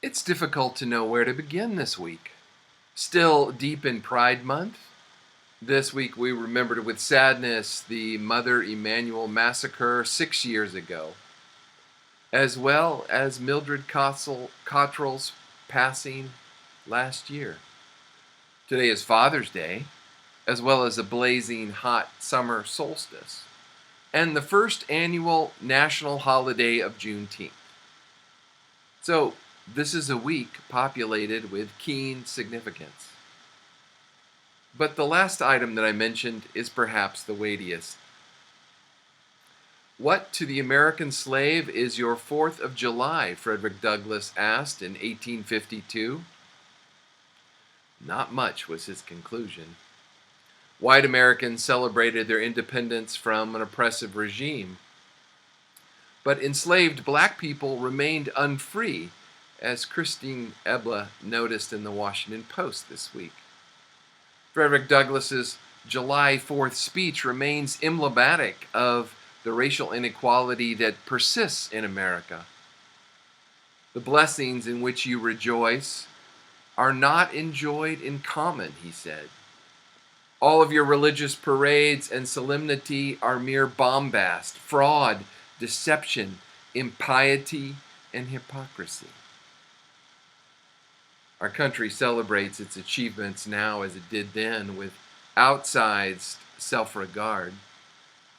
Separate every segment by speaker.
Speaker 1: It's difficult to know where to begin this week. Still deep in Pride Month, this week we remembered with sadness the Mother Emanuel massacre 6 years ago, as well as Mildred Cottrell's passing last year. Today is Father's Day, as well as a blazing hot summer solstice, and the first annual national holiday of Juneteenth. So, this is a week populated with keen significance. But the last item that I mentioned is perhaps the weightiest. What to the American slave is your 4th of July? Frederick Douglass asked in 1852. Not much was his conclusion. White Americans celebrated their independence from an oppressive regime, but enslaved black people remained unfree, as Christine Ebla noticed in the Washington Post this week. Frederick Douglass's July 4th speech remains emblematic of the racial inequality that persists in America. The blessings in which you rejoice are not enjoyed in common, he said. All of your religious parades and solemnity are mere bombast, fraud, deception, impiety, and hypocrisy. Our country celebrates its achievements now as it did then with outsized self-regard,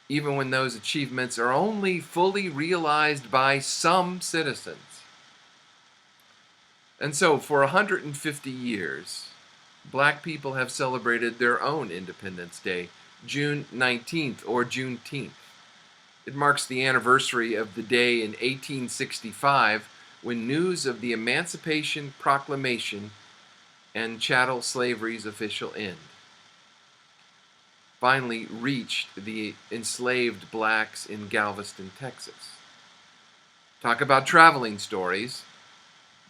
Speaker 1: even when those achievements are only fully realized by some citizens. And so, for 150 years, black people have celebrated their own Independence Day, June 19th or Juneteenth. It marks the anniversary of the day in 1865 when news of the Emancipation Proclamation and chattel slavery's official end finally reached the enslaved blacks in Galveston, Texas. Talk about traveling stories.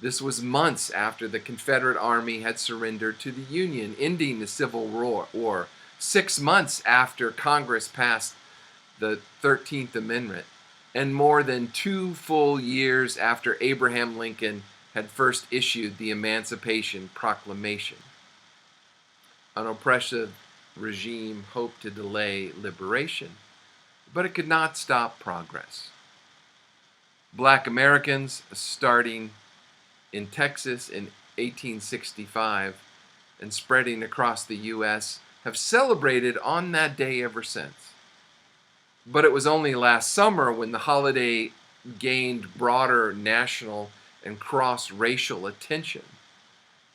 Speaker 1: This was months after the Confederate Army had surrendered to the Union, ending the Civil War, 6 months after Congress passed the 13th Amendment, and more than 2 full years after Abraham Lincoln had first issued the Emancipation Proclamation. An oppressive regime hoped to delay liberation, but it could not stop progress. Black Americans, starting in Texas in 1865 and spreading across the U.S., have celebrated on that day ever since. But it was only last summer when the holiday gained broader national and cross-racial attention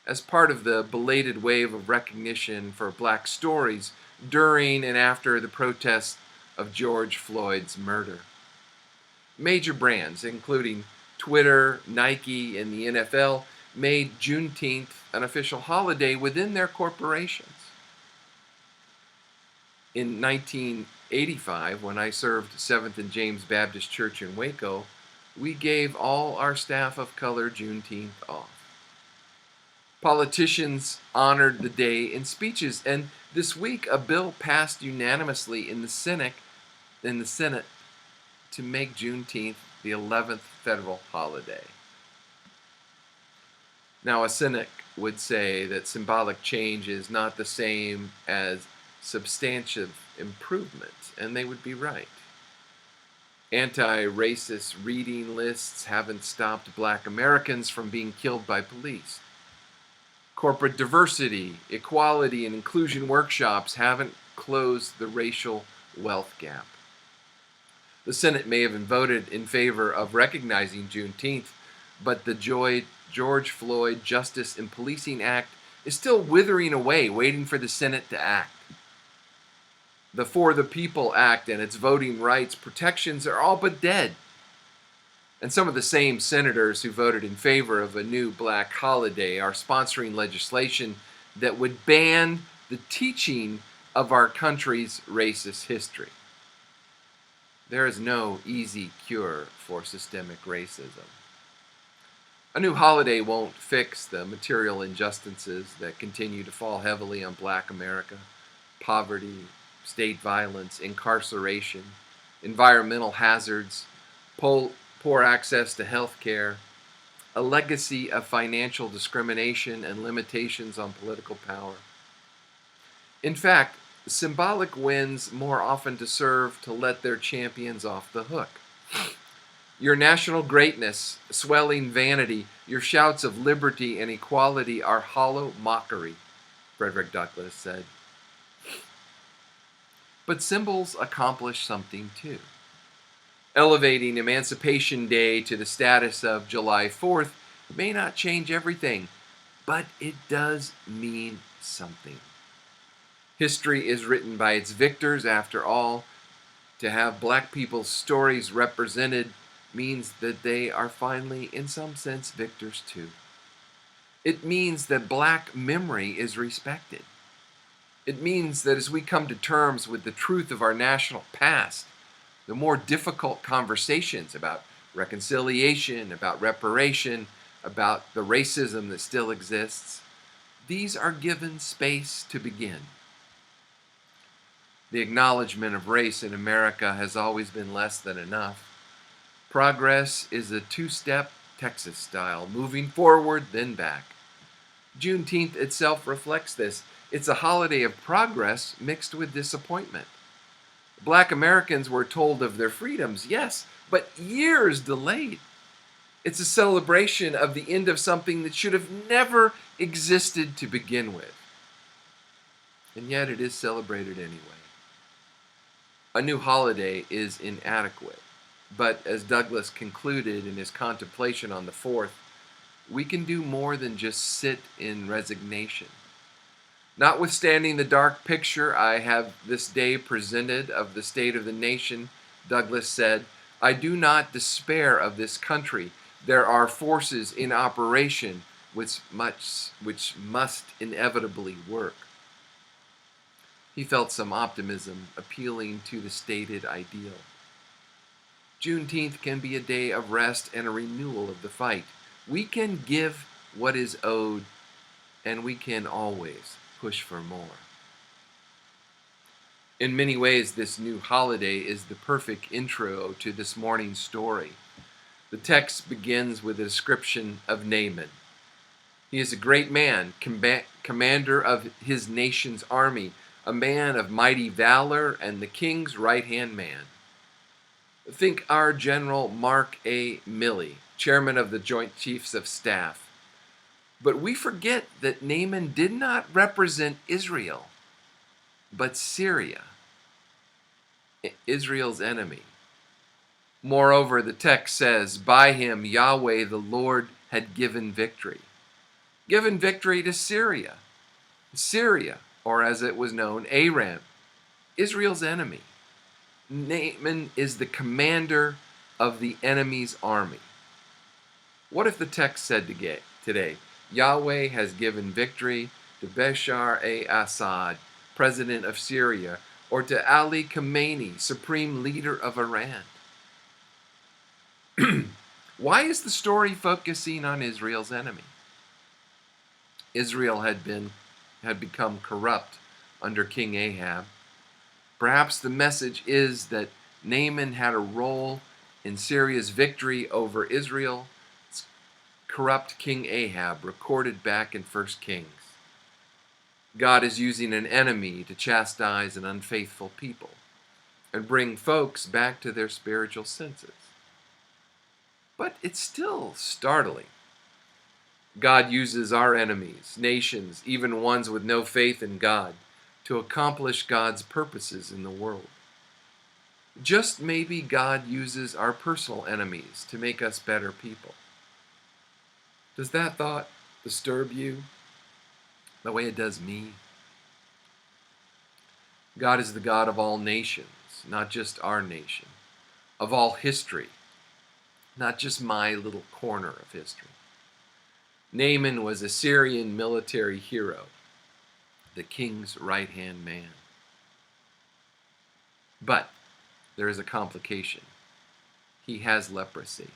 Speaker 1: as part of the belated wave of recognition for black stories during and after the protests of George Floyd's murder. Major brands, including Twitter, Nike, and the NFL, made Juneteenth an official holiday within their corporations. In 1985, when I served 7th and James Baptist Church in Waco, we gave all our staff of color Juneteenth off. Politicians honored the day in speeches, and this week a bill passed unanimously in the Senate to make Juneteenth the 11th federal holiday. Now, a cynic would say that symbolic change is not the same as substantive improvement, and they would be right. Anti-racist reading lists haven't stopped black Americans from being killed by police. Corporate diversity, equality, and inclusion workshops haven't closed the racial wealth gap. The Senate may have voted in favor of recognizing Juneteenth, but the George Floyd Justice and Policing Act is still withering away, waiting for the Senate to act. The For the People Act and its voting rights protections are all but dead. And some of the same senators who voted in favor of a new black holiday are sponsoring legislation that would ban the teaching of our country's racist history. There is no easy cure for systemic racism. A new holiday won't fix the material injustices that continue to fall heavily on black America: poverty, state violence, incarceration, environmental hazards, poor access to health care, a legacy of financial discrimination and limitations on political power. In fact, symbolic wins more often serve to let their champions off the hook. Your national greatness, swelling vanity, your shouts of liberty and equality are hollow mockery, Frederick Douglass said. But symbols accomplish something too. Elevating Emancipation Day to the status of July 4th may not change everything, but it does mean something. History is written by its victors, after all. To have black people's stories represented means that they are finally, in some sense, victors too. It means that black memory is respected. It means that as we come to terms with the truth of our national past, the more difficult conversations about reconciliation, about reparation, about the racism that still exists, these are given space to begin. The acknowledgement of race in America has always been less than enough. Progress is a two-step Texas style, moving forward, then back. Juneteenth itself reflects this. It's a holiday of progress mixed with disappointment. Black Americans were told of their freedoms, yes, but years delayed. It's a celebration of the end of something that should have never existed to begin with. And yet it is celebrated anyway. A new holiday is inadequate, but as Douglass concluded in his contemplation on the 4th, we can do more than just sit in resignation. Notwithstanding the dark picture I have this day presented of the state of the nation, Douglass said, I do not despair of this country. There are forces in operation which must inevitably work. He felt some optimism appealing to the stated ideal. Juneteenth can be a day of rest and a renewal of the fight. We can give what is owed, and we can always push for more. In many ways, this new holiday is the perfect intro to this morning's story. The text begins with a description of Naaman. He is a great man, commander of his nation's army, a man of mighty valor and the king's right-hand man. Think our General Mark A. Milley, chairman of the Joint Chiefs of Staff. But we forget that Naaman did not represent Israel, but Syria, Israel's enemy. Moreover, the text says, by him Yahweh the Lord had given victory. Given victory to Syria. Syria, or as it was known, Aram, Israel's enemy. Naaman is the commander of the enemy's army. What if the text said today, Yahweh has given victory to Bashar al-Assad, president of Syria, or to Ali Khamenei, supreme leader of Iran? Why is the story focusing on Israel's enemy? Israel had become corrupt under King Ahab. Perhaps the message is that Naaman had a role in Syria's victory over Israel's corrupt King Ahab, recorded back in 1 Kings. God is using an enemy to chastise an unfaithful people and bring folks back to their spiritual senses. But it's still startling. God uses our enemies, nations, even ones with no faith in God, to accomplish God's purposes in the world. Just maybe God uses our personal enemies to make us better people. Does that thought disturb you the way it does me? God is the God of all nations, not just our nation, of all history, not just my little corner of history. Naaman was a Syrian military hero, the king's right-hand man. But there is a complication. He has leprosy.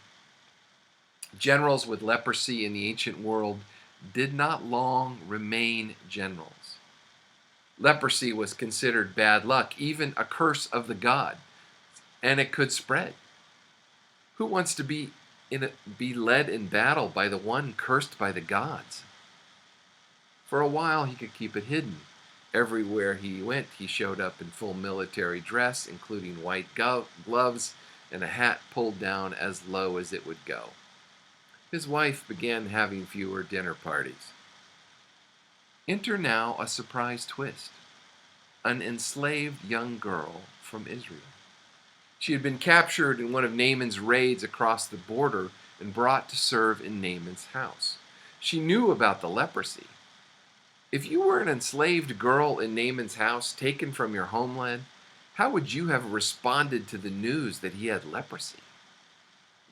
Speaker 1: Generals with leprosy in the ancient world did not long remain generals. Leprosy was considered bad luck, even a curse of the god, and it could spread. Who wants to be be led in battle by the one cursed by the gods. For a while, he could keep it hidden. Everywhere he went, he showed up in full military dress, including white gloves and a hat pulled down as low as it would go. His wife began having fewer dinner parties. Enter now a surprise twist: an enslaved young girl from Israel. She had been captured in one of Naaman's raids across the border and brought to serve in Naaman's house. She knew about the leprosy. If you were an enslaved girl in Naaman's house, taken from your homeland, how would you have responded to the news that he had leprosy?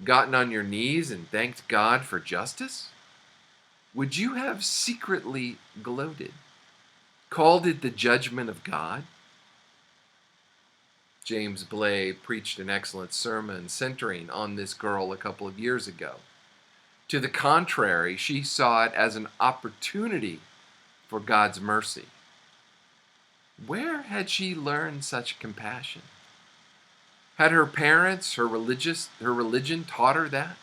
Speaker 1: Gotten on your knees and thanked God for justice? Would you have secretly gloated, called it the judgment of God? James Blay preached an excellent sermon centering on this girl a couple of years ago. To the contrary, she saw it as an opportunity for God's mercy. Where had she learned such compassion? Had her parents, her religion taught her that?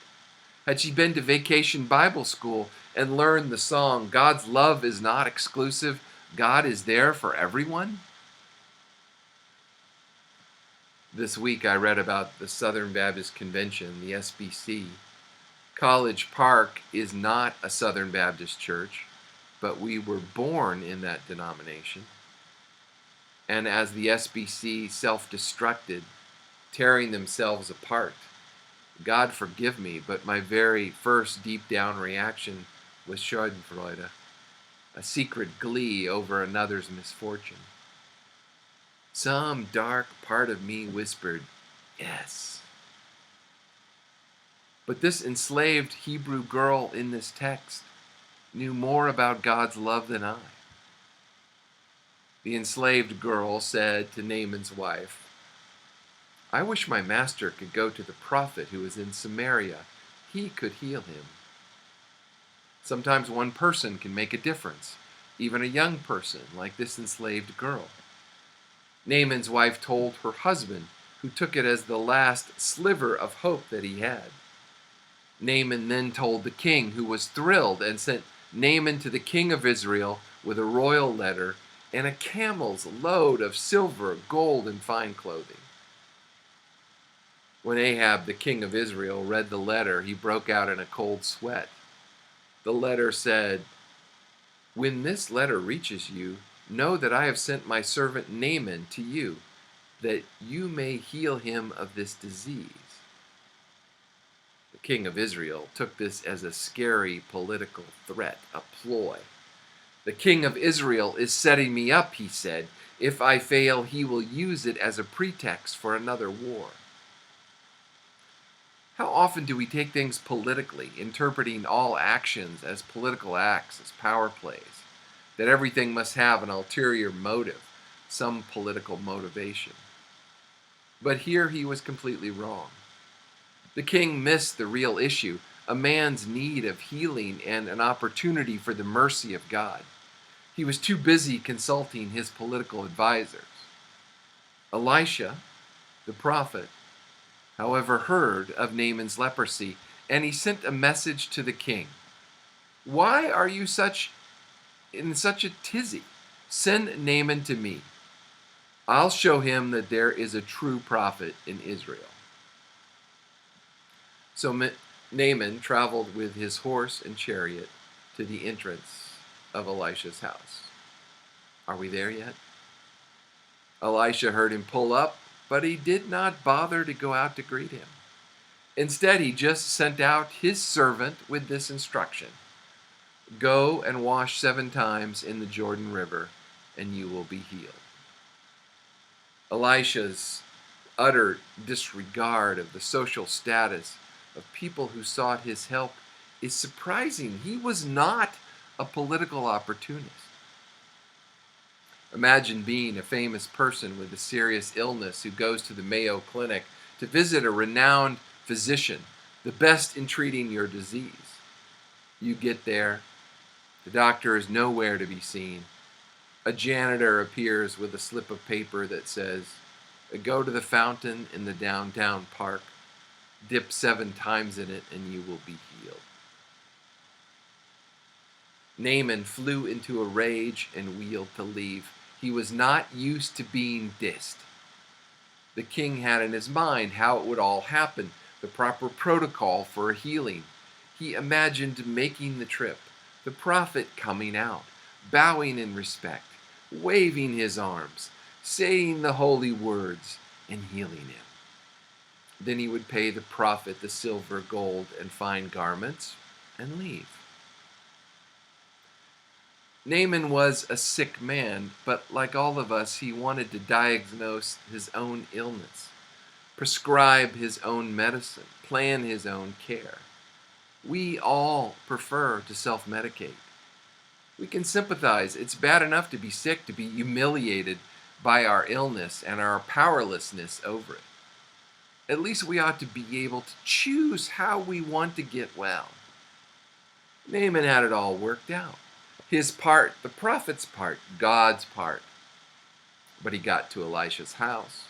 Speaker 1: Had she been to vacation Bible school and learned the song, God's love is not exclusive, God is there for everyone? This week I read about the Southern Baptist Convention, the SBC. College Park is not a Southern Baptist church, but we were born in that denomination. And as the SBC self-destructed, tearing themselves apart, God forgive me, but my very first deep down reaction was Schadenfreude, a secret glee over another's misfortune. Some dark part of me whispered, yes. But this enslaved Hebrew girl in this text knew more about God's love than I. The enslaved girl said to Naaman's wife, I wish my master could go to the prophet who is in Samaria. He could heal him. Sometimes one person can make a difference, even a young person like this enslaved girl. Naaman's wife told her husband, who took it as the last sliver of hope that he had. Naaman then told the king, who was thrilled and sent Naaman to the king of Israel with a royal letter and a camel's load of silver, gold, and fine clothing. When Ahab, the king of Israel, read the letter, he broke out in a cold sweat. The letter said, when this letter reaches you, know that I have sent my servant Naaman to you, that you may heal him of this disease. The king of Israel took this as a scary political threat, a ploy. The king of Israel is setting me up, he said. If I fail, he will use it as a pretext for another war. How often do we take things politically, interpreting all actions as political acts, as power plays, that everything must have an ulterior motive, some political motivation? But here he was completely wrong. The king missed the real issue, a man's need of healing and an opportunity for the mercy of God. He was too busy consulting his political advisors. Elisha, the prophet, however, heard of Naaman's leprosy, and he sent a message to the king. Why are you in such a tizzy? Send Naaman to me. I'll show him that there is a true prophet in Israel. So Naaman traveled with his horse and chariot to the entrance of Elisha's house. Are we there yet? Elisha heard him pull up, but he did not bother to go out to greet him. Instead, he just sent out his servant with this instruction: go and wash 7 times in the Jordan River, and you will be healed. Elisha's utter disregard of the social status of people who sought his help is surprising. He was not a political opportunist. Imagine being a famous person with a serious illness who goes to the Mayo Clinic to visit a renowned physician, the best in treating your disease. You get there, the doctor is nowhere to be seen. A janitor appears with a slip of paper that says, go to the fountain in the downtown park. Dip 7 times in it, and you will be healed. Naaman flew into a rage and wheeled to leave. He was not used to being dissed. The king had in his mind how it would all happen, the proper protocol for a healing. He imagined making the trip, the prophet coming out, bowing in respect, waving his arms, saying the holy words, and healing him. Then he would pay the prophet the silver, gold, and fine garments and leave. Naaman was a sick man, but like all of us, he wanted to diagnose his own illness, prescribe his own medicine, plan his own care. We all prefer to self-medicate. We can sympathize. It's bad enough to be sick, to be humiliated by our illness and our powerlessness over it. At least we ought to be able to choose how we want to get well. Naaman had it all worked out. His part, the prophet's part, God's part. But he got to Elisha's house.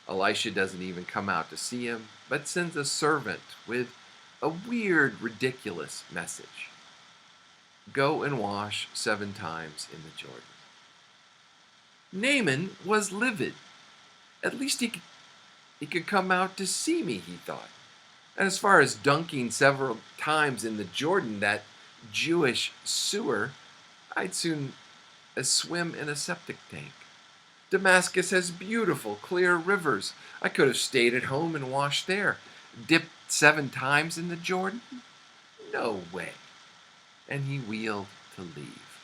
Speaker 1: Elisha doesn't even come out to see him, but sends a servant with a weird, ridiculous message. Go and wash 7 times in the Jordan. Naaman was livid. At least he could come out to see me, he thought. And as far as dunking several times in the Jordan, that Jewish sewer, I'd soon as swim in a septic tank. Damascus has beautiful, clear rivers. I could have stayed at home and washed there. Dipped 7 times in the Jordan? No way. And he wheeled to leave.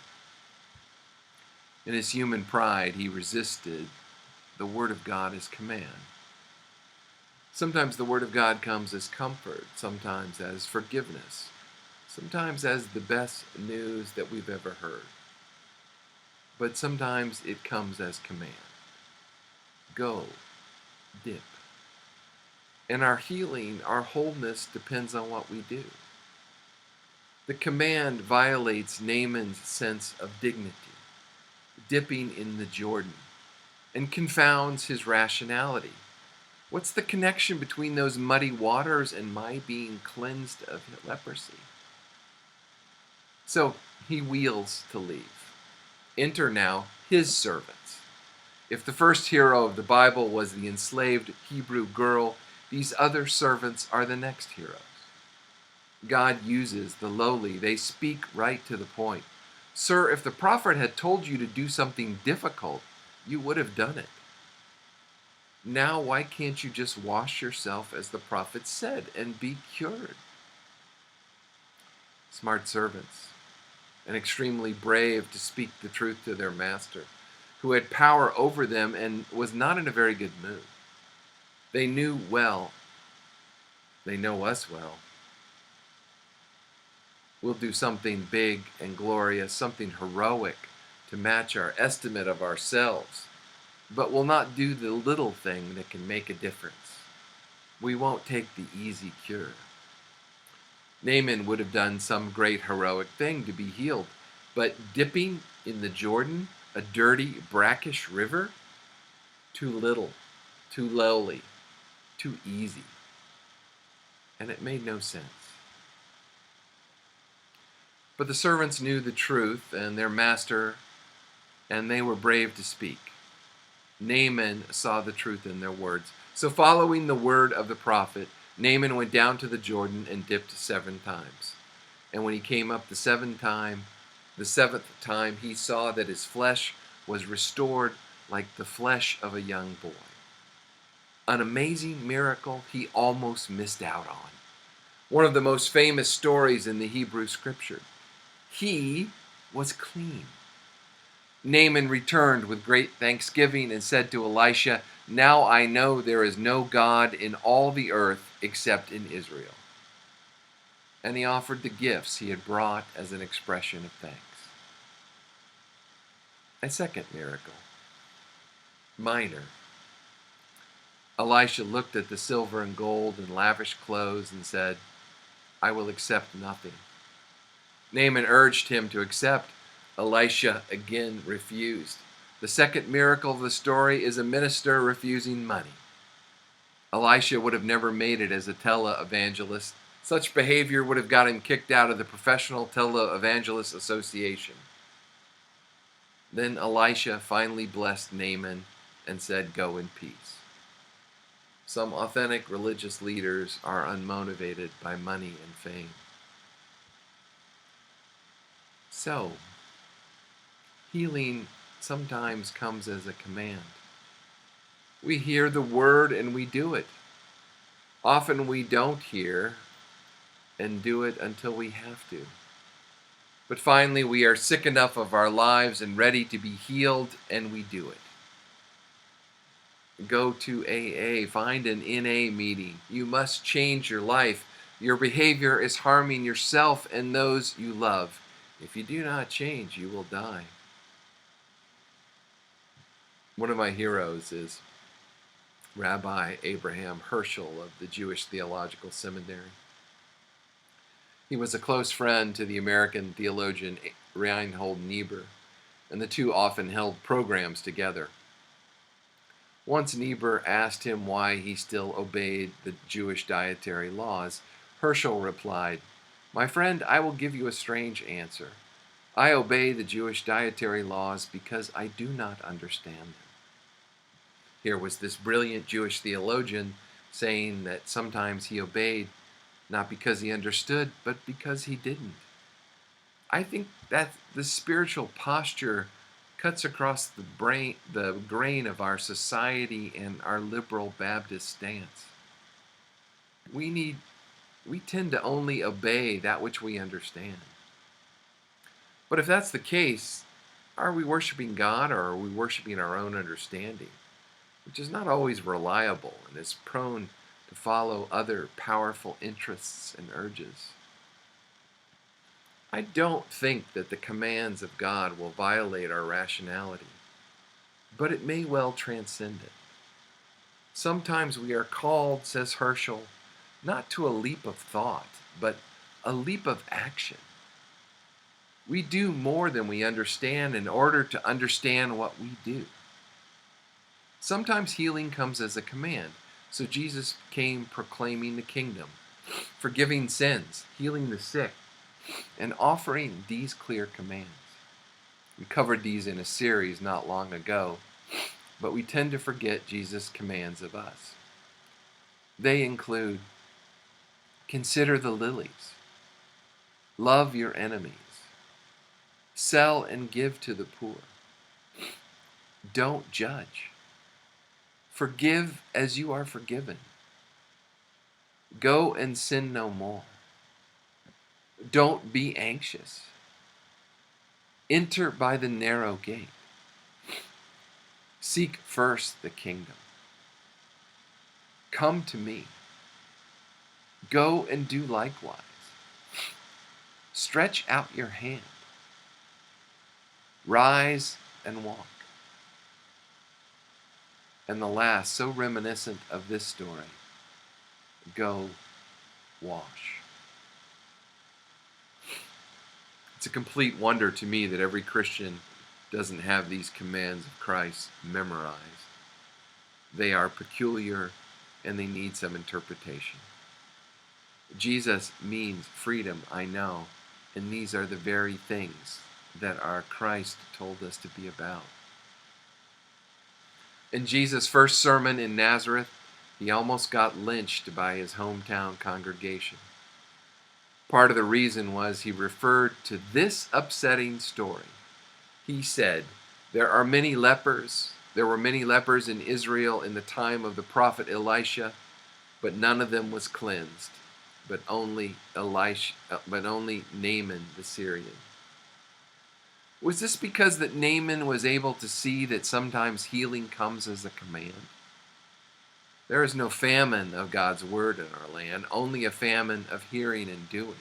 Speaker 1: In his human pride, he resisted the Word of God as command. Sometimes the Word of God comes as comfort, sometimes as forgiveness, sometimes as the best news that we've ever heard. But sometimes it comes as command. Go, dip. And our healing, our wholeness depends on what we do. The command violates Naaman's sense of dignity, dipping in the Jordan, and confounds his rationality. What's the connection between those muddy waters and my being cleansed of leprosy? So he wheels to leave. Enter now his servants. If the first hero of the Bible was the enslaved Hebrew girl, these other servants are the next heroes. God uses the lowly. They speak right to the point. Sir, if the prophet had told you to do something difficult, you would have done it. Now, why can't you just wash yourself as the prophet said and be cured? Smart servants, and extremely brave to speak the truth to their master, who had power over them and was not in a very good mood. They knew well, they know us well. We'll do something big and glorious, something heroic to match our estimate of ourselves, but we'll not do the little thing that can make a difference. We won't take the easy cure. Naaman would have done some great heroic thing to be healed, but dipping in the Jordan, a dirty, brackish river, too little, too lowly, too easy. And it made no sense. But the servants knew the truth and their master, and they were brave to speak. Naaman saw the truth in their words. So following the word of the prophet, Naaman went down to the Jordan and dipped 7 times. And when he came up the 7th time, he saw that his flesh was restored like the flesh of a young boy. An amazing miracle he almost missed out on. One of the most famous stories in the Hebrew scripture. He was clean. Naaman returned with great thanksgiving and said to Elisha, "Now I know there is no God in all the earth except in Israel." And he offered the gifts he had brought as an expression of thanks. A second miracle. Minor. Elisha looked at the silver and gold and lavish clothes and said, "I will accept nothing." Naaman urged him to accept. Elisha again refused. The second miracle of the story is a minister refusing money. Elisha would have never made it as a tele-evangelist. Such behavior would have got him kicked out of the Professional Tele-Evangelist Association. Then Elisha finally blessed Naaman and said, "Go in peace." Some authentic religious leaders are unmotivated by money and fame. So, healing sometimes comes as a command. We hear the word and we do it. Often we don't hear and do it until we have to. But finally we are sick enough of our lives and ready to be healed, and we do it. Go to AA, find an NA meeting. You must change your life. Your behavior is harming yourself and those you love. If you do not change, you will die. One of my heroes is Rabbi Abraham Herschel of the Jewish Theological Seminary. He was a close friend to the American theologian Reinhold Niebuhr, and the two often held programs together. Once Niebuhr asked him why he still obeyed the Jewish dietary laws. Herschel replied, "My friend, I will give you a strange answer. I obey the Jewish dietary laws because I do not understand them." Here was this brilliant Jewish theologian saying that sometimes he obeyed not because he understood, but because he didn't. I think that the spiritual posture cuts across the grain of our society and our liberal Baptist stance. We tend to only obey that which we understand. But if that's the case, are we worshiping God, or are we worshiping our own understanding, which is not always reliable and is prone to follow other powerful interests and urges? I don't think that the commands of God will violate our rationality, but it may well transcend it. Sometimes we are called, says Herschel, not to a leap of thought, but a leap of action. We do more than we understand in order to understand what we do. Sometimes healing comes as a command. So Jesus came proclaiming the kingdom, forgiving sins, healing the sick, and offering these clear commands. We covered these in a series not long ago, but we tend to forget Jesus' commands of us. They include: consider the lilies, love your enemies, sell and give to the poor, don't judge, forgive as you are forgiven, go and sin no more, don't be anxious, enter by the narrow gate, seek first the kingdom, come to me, go and do likewise, stretch out your hand, rise and walk. And the last, so reminiscent of this story, go wash. It's a complete wonder to me that every Christian doesn't have these commands of Christ memorized. They are peculiar and they need some interpretation. Jesus means freedom, I know, and these are the very things that our Christ told us to be about. In Jesus' first sermon in Nazareth, he almost got lynched by his hometown congregation. Part of the reason was he referred to this upsetting story. He said, there were many lepers in Israel in the time of the prophet Elisha, but none of them was cleansed, but only Naaman the Syrian. Was this because that Naaman was able to see that sometimes healing comes as a command? There is no famine of God's word in our land, only a famine of hearing and doing.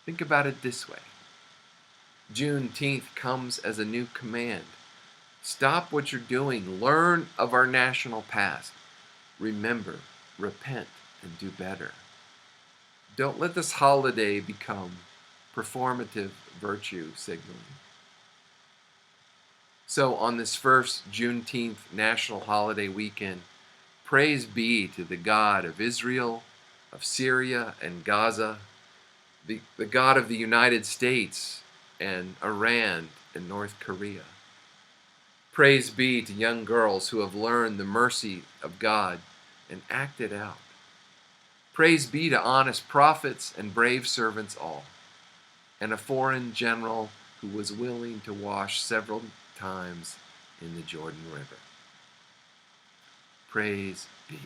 Speaker 1: Think about it this way. Juneteenth comes as a new command. Stop what you're doing. Learn of our national past. Remember, repent, and do better. Don't let this holiday become performative virtue signaling. So on this first Juneteenth national holiday weekend, Praise be to the God of Israel, of Syria and Gaza, the God of the United States and Iran and North Korea. Praise be to young girls who have learned the mercy of God and acted out. Praise be to honest prophets and brave servants all, and a foreign general who was willing to wash several times in the Jordan River. Praise be.